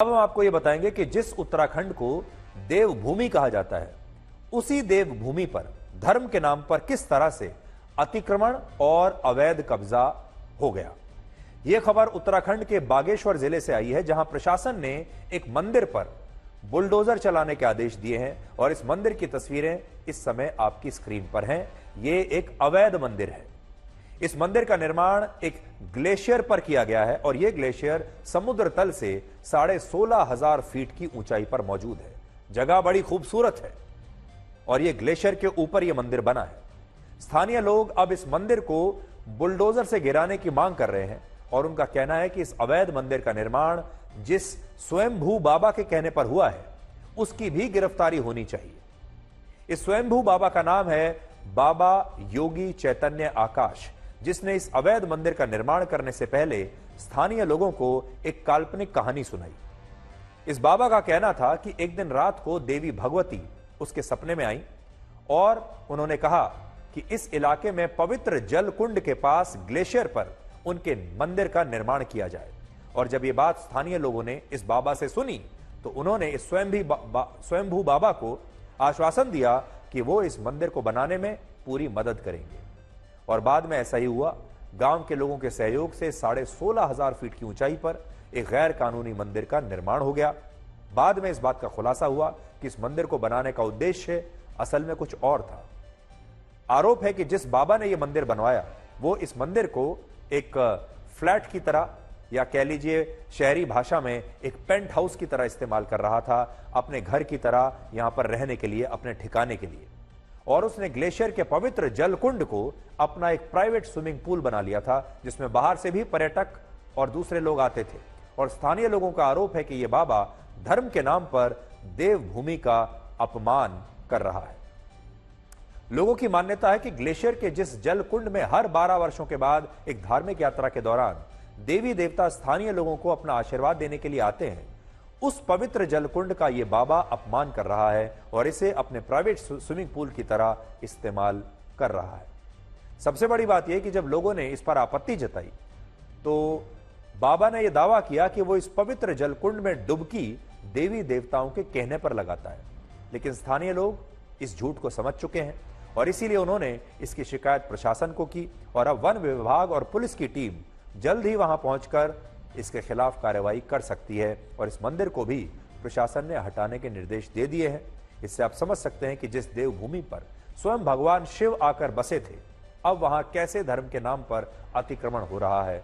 अब हम आपको यह बताएंगे कि जिस उत्तराखंड को देवभूमि कहा जाता है, उसी देवभूमि पर धर्म के नाम पर किस तरह से अतिक्रमण और अवैध कब्जा हो गया। यह खबर उत्तराखंड के बागेश्वर जिले से आई है, जहां प्रशासन ने एक मंदिर पर बुलडोजर चलाने के आदेश दिए हैं और इस मंदिर की तस्वीरें इस समय आपकी स्क्रीन पर हैं। यह एक अवैध मंदिर है। इस मंदिर का निर्माण एक ग्लेशियर पर किया गया है और यह ग्लेशियर समुद्र तल से 16,500 फीट की ऊंचाई पर मौजूद है। जगह बड़ी खूबसूरत है और यह ग्लेशियर के ऊपर यह मंदिर बना है। स्थानीय लोग अब इस मंदिर को बुलडोजर से गिराने की मांग कर रहे हैं और उनका कहना है कि इस अवैध मंदिर का निर्माण जिस स्वयंभू बाबा के कहने पर हुआ है, उसकी भी गिरफ्तारी होनी चाहिए। इस स्वयंभू बाबा का नाम है बाबा योगी चैतन्य आकाश, जिसने इस अवैध मंदिर का निर्माण करने से पहले स्थानीय लोगों को एक काल्पनिक कहानी सुनाई। इस बाबा का कहना था कि एक दिन रात को देवी भगवती उसके सपने में आई और उन्होंने कहा कि इस इलाके में पवित्र जल कुंड के पास ग्लेशियर पर उनके मंदिर का निर्माण किया जाए। और जब यह बात स्थानीय लोगों ने इस बाबा से सुनी तो उन्होंने इस स्वयंभू बाबा को आश्वासन दिया कि वो इस मंदिर को बनाने में पूरी मदद करेंगे। और बाद में ऐसा ही हुआ। गांव के लोगों के सहयोग से 16,500 फीट की ऊंचाई पर एक गैर कानूनी मंदिर का निर्माण हो गया। बाद में इस बात का खुलासा हुआ कि इस मंदिर को बनाने का उद्देश्य असल में कुछ और था। आरोप है कि जिस बाबा ने यह मंदिर बनवाया वो इस मंदिर को एक फ्लैट की तरह, या कह लीजिए शहरी भाषा में एक पेंट हाउस की तरह इस्तेमाल कर रहा था, अपने घर की तरह यहां पर रहने के लिए, अपने ठिकाने के लिए। और उसने ग्लेशियर के पवित्र जल कुंड को अपना एक प्राइवेट स्विमिंग पूल बना लिया था, जिसमें बाहर से भी पर्यटक और दूसरे लोग आते थे। और स्थानीय लोगों का आरोप है कि यह बाबा धर्म के नाम पर देवभूमि का अपमान कर रहा है। लोगों की मान्यता है कि ग्लेशियर के जिस जल कुंड में हर 12 वर्षों के बाद एक धार्मिक यात्रा के दौरान देवी देवता स्थानीय लोगों को अपना आशीर्वाद देने के लिए आते हैं, उस पवित्र जल कुंड का यह बाबा अपमान कर रहा है और इसे अपने प्राइवेट स्विमिंग पूल की तरह इस्तेमाल कर रहा है। सबसे बड़ी बात यह कि जब लोगों ने इस पर आपत्ति जताई तो बाबा ने यह दावा किया कि वो इस पवित्र जल कुंड में डुबकी देवी देवताओं के कहने पर लगाता है। लेकिन स्थानीय लोग इस झूठ को समझ चुके हैं और इसीलिए उन्होंने इसकी शिकायत प्रशासन को की और अब वन विभाग और पुलिस की टीम जल्द ही वहां पहुंचकर इसके खिलाफ कार्रवाई कर सकती है और इस मंदिर को भी प्रशासन ने हटाने के निर्देश दे दिए हैं। इससे आप समझ सकते हैं कि जिस देवभूमि पर स्वयं भगवान शिव आकर बसे थे, अब वहां कैसे धर्म के नाम पर अतिक्रमण हो रहा है।